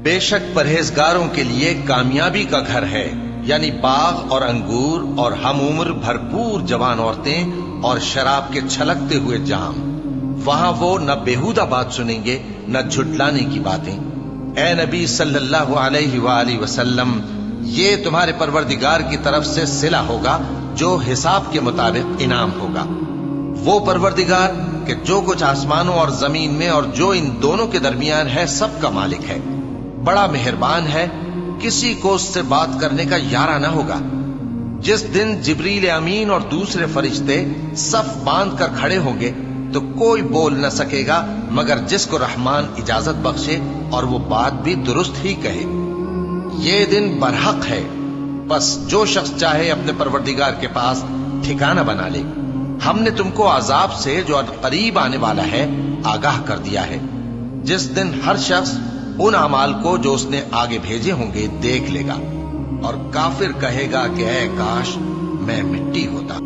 بے شک پرہیزگاروں کے لیے کامیابی کا گھر ہے، یعنی باغ اور انگور اور ہم عمر بھرپور جوان عورتیں اور شراب کے چھلکتے ہوئے جام۔ وہاں وہ نہ بیہودہ بات سنیں گے نہ جھٹلانے کی باتیں۔ اے نبی صلی اللہ علیہ وآلہ وسلم، یہ تمہارے پروردگار کی طرف سے صلہ ہوگا جو حساب کے مطابق انعام ہوگا۔ وہ پروردگار کہ جو کچھ آسمانوں اور زمین میں اور جو ان دونوں کے درمیان ہے سب کا مالک ہے، بڑا مہربان ہے، کسی کو اس سے بات کرنے کا یارہ نہ ہوگا۔ جس دن جبریل امین اور دوسرے فرشتے صف باندھ کر کھڑے ہوں گے تو کوئی بول نہ سکے گا مگر جس کو رحمان اجازت بخشے، اور وہ بات بھی درست ہی کہے۔ یہ دن برحق ہے، بس جو شخص چاہے اپنے پروردگار کے پاس ٹھکانہ بنا لے۔ ہم نے تم کو عذاب سے جو قریب آنے والا ہے آگاہ کر دیا ہے، جس دن ہر شخص ان اعمال کو جو اس نے آگے بھیجے ہوں گے دیکھ لے گا، اور کافر کہے گا کہ اے کاش میں مٹی ہوتا۔